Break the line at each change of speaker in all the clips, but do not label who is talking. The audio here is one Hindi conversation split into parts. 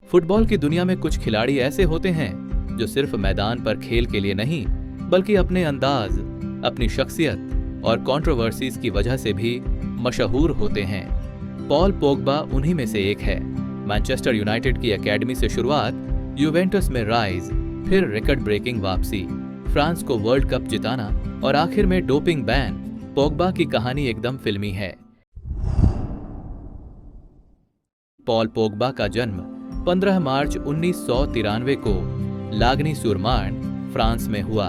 फुटबॉल की दुनिया में कुछ खिलाड़ी ऐसे होते हैं जो सिर्फ मैदान पर खेल के लिए नहीं, बल्कि अपने अंदाज, अपनी शख्सियत और कंट्रोवर्सीज की वजह से भी मशहूर होते हैं। पॉल पोग्बा उन्हीं में से एक है। मैनचेस्टर यूनाइटेड की एकेडमी से शुरुआत, यूवेंटस में राइज, फिर रिकॉर्ड ब्रेकिंग वापसी, फ्रांस को वर्ल्ड कप जिताना और आखिर में डोपिंग बैन। पोग्बा की कहानी एकदम फिल्मी है। पॉल पोग्बा का जन्म 15 मार्च 1993 को लागनी सुर मार्न, फ्रांस में हुआ।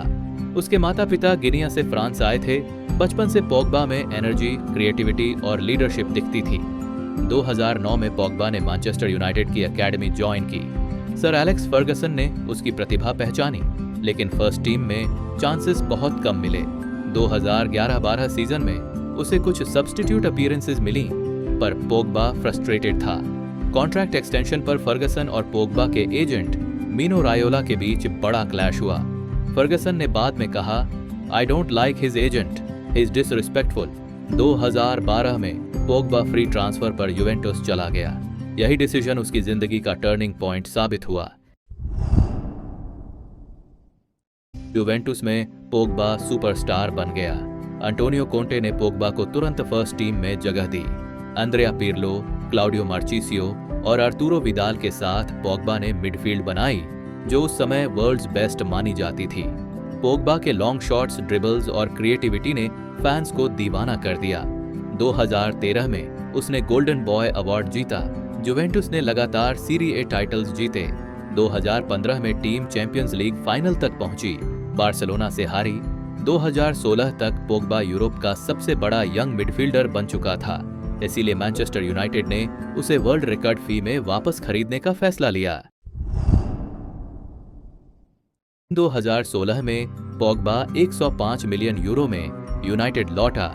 उसके माता पिता गिनिया से फ्रांस आए थे। बचपन से पोग्बा में एनर्जी, क्रिएटिविटी और लीडरशिप दिखती थी। 2009 में पोग्बा ने मैनचेस्टर यूनाइटेड की एकेडमी ज्वाइन की। सर एलेक्स फर्गसन ने उसकी प्रतिभा पहचानी, लेकिन फर्स्ट टीम में चांसेस बहुत कम मिले। 2011-12 सीजन में उसे कुछ सब्स्टिट्यूट अपीयरेंसेस मिली, पर पोग्बा फ्रस्ट्रेटेड था। कॉन्ट्रैक्ट एक्सटेंशन पर फर्गसन और पोग्बा के एजेंट मीनो रायोला के बीच बड़ा क्लैश हुआ। फर्गसन ने बाद में कहा, I don't like his agent, he is disrespectful. 2012 में पोग्बा फ्री ट्रांसफर पर यूवेंटस चला गया। यही डिसीजन उसकी जिंदगी का टर्निंग पॉइंट साबित हुआ। यूवेंटस में पोग्बा सुपरस्टार बन गया। अंटोनियो कोंटे ने पोग्बा को तुरंत फर्स्ट टीम में जगह दी। अंद्रेया पिर्लो, क्लाउडियो मार्चिसियो और आर्तुरो विदाल के साथ पोग्बा ने मिडफील्ड बनाई, जो उस समय वर्ल्ड्स बेस्ट मानी जाती थी। पोग्बा के लॉन्ग शॉट्स, ड्रिबल्स और क्रिएटिविटी ने फैंस को दीवाना कर दिया। 2013 में उसने गोल्डन बॉय अवार्ड जीता। जुवेंटस ने लगातार सीरी ए टाइटल्स जीते। 2015 में टीम चैंपियंस लीग फाइनल तक पहुंची, बार्सिलोना से हारी। 2016 तक पोग्बा यूरोप का सबसे बड़ा यंग मिडफील्डर बन चुका था। इसीलिए मैनचेस्टर यूनाइटेड ने उसे वर्ल्ड रिकॉर्ड फी में वापस खरीदने का फैसला लिया। 2016 में पोग्बा 105 मिलियन यूरो में यूनाइटेड लौटा।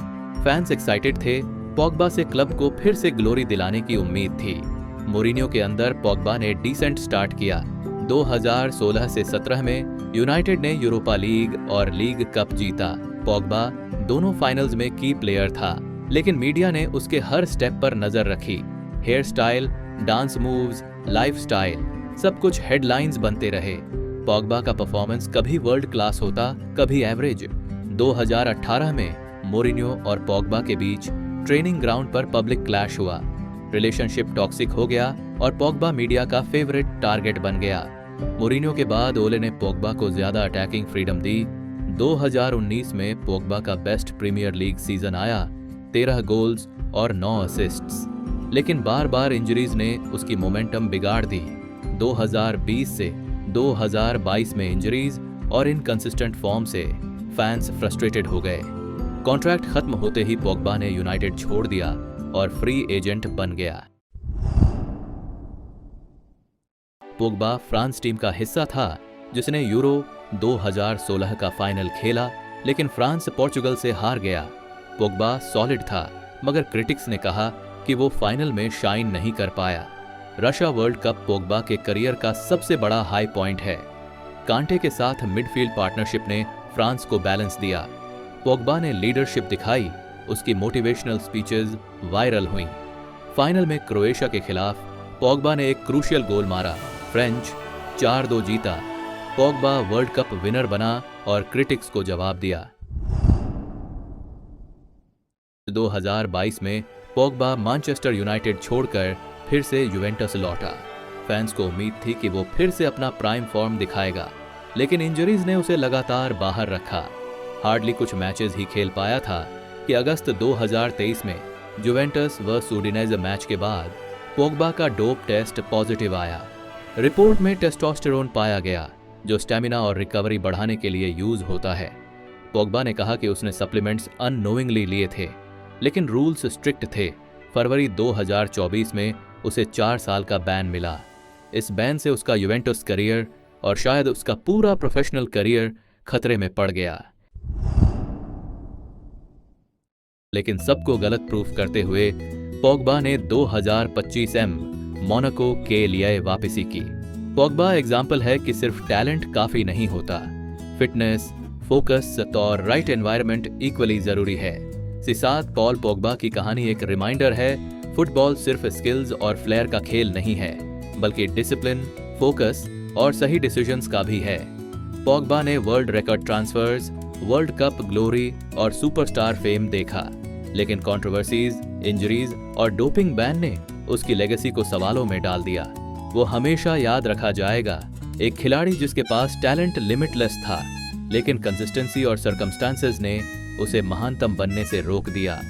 फैंस एक्साइटेड थे। पोग्बा से क्लब को फिर से ग्लोरी दिलाने की उम्मीद थी। मोरिनियो के अंदर पोग्बा ने डिसेंट स्टार्ट किया। 2016 से 17 में यूनाइटेड ने यूरोपा लीग और लीग कप जीता। पोग्बा दोनों फाइनल्स में की प्लेयर था, लेकिन मीडिया ने उसके हर स्टेप पर नजर रखी। Hair style, dance moves, lifestyle, सब कुछ हेडलाइंस बनते रहे। पोग्बा का परफॉर्मेंस कभी वर्ल्ड क्लास होता, कभी एवरेज। 2018 में मोरिनियो और पोग्बा के बीच ट्रेनिंग ग्राउंड पर पब्लिक क्लैश हुआ। रिलेशनशिप टॉक्सिक हो गया और पोग्बा मीडिया का फेवरेट टारगेट बन गया। मोरिनियो के बाद ओले ने पोग्बा को ज्यादा अटैकिंग फ्रीडम दी। 2019 में पोग्बा का बेस्ट प्रीमियर लीग सीजन आया, 13 गोल्स और 9 असिस्ट्स। लेकिन बार बार इंजरीज ने उसकी मोमेंटम बिगाड़ दी। 2020 से 2022 में इंजरीज और इनकंसिस्टेंट फॉर्म से फैंस फ्रस्ट्रेटेड हो गए। कॉन्ट्रैक्ट खत्म होते ही पोग्बा ने यूनाइटेड छोड़ दिया और फ्री एजेंट बन गया। पोग्बा फ्रांस टीम का हिस्सा था जिसने यूरो 2016 का फाइनल खेला, लेकिन फ्रांस पोर्चुगल से हार गया। पोग्बा सॉलिड था, मगर क्रिटिक्स ने कहा कि वो फाइनल में शाइन नहीं कर पाया। रशिया वर्ल्ड कप पोग्बा के करियर का सबसे बड़ा हाई पॉइंट है। कांटे के साथ मिडफील्ड पार्टनरशिप ने फ्रांस को बैलेंस दिया। पोग्बा ने लीडरशिप दिखाई, उसकी मोटिवेशनल स्पीचेस वायरल हुईं। फाइनल में क्रोएशिया के खिलाफ पोग्बा ने एक क्रूशियल गोल मारा। फ्रेंच 4-2 जीता। पोग्बा वर्ल्ड कप विनर बना और क्रिटिक्स को जवाब दिया। 2022 में पोग्बा मैनचेस्टर यूनाइटेड छोड़कर फिर से यूवेंटस लौटा। फैंस को उम्मीद थी कि वो फिर से अपना प्राइम फॉर्म दिखाएगा, लेकिन इंजरीज ने उसे लगातार बाहर रखा। हार्डली कुछ मैचेस ही खेल पाया था कि अगस्त 2023 में जुवेंटस वर्सेस उडिनेजे मैच के बाद पोग्बा का डोप टेस्ट पॉजिटिव आया। रिपोर्ट में टेस्टोस्टेरोन पाया गया, जो स्टेमिना और रिकवरी बढ़ाने के लिए यूज होता है। पोग्बा ने कहा कि उसने सप्लीमेंट्स अननोइंगली लिए थे, लेकिन रूल्स स्ट्रिक्ट थे। फरवरी 2024 में उसे 4 साल का बैन मिला। इस बैन से उसका यूवेंटस करियर और शायद उसका पूरा प्रोफेशनल करियर खतरे में पड़ गया। लेकिन सबको गलत प्रूफ करते हुए पोग्बा ने 2025 मोनाको के लिए वापसी की। पोग्बा एग्जाम्पल है कि सिर्फ टैलेंट काफी नहीं होता, फिटनेस, फोकस और राइट एनवायरनमेंट इक्वली जरूरी है। साथ पॉल पोग्बा की कहानी एक रिमाइंडर है, फुटबॉल सिर्फ स्किल्स और फ्लेयर का खेल नहीं है, बल्कि डिसिप्लिन, फोकस और सही डिसीजंस का भी है। पॉग्बा ने world record transfers, world cup glory और सुपरस्टार फेम देखा, लेकिन कंट्रोवर्सीज, इंजरीज और डोपिंग बैन ने उसकी लेगेसी को सवालों में डाल दिया। वो हमेशा याद रखा जाएगा, एक खिलाड़ी जिसके पास टैलेंट लिमिटलेस था, लेकिन कंसिस्टेंसी और सर्कमस्टांसेस ने उसे महानतम बनने से रोक दिया।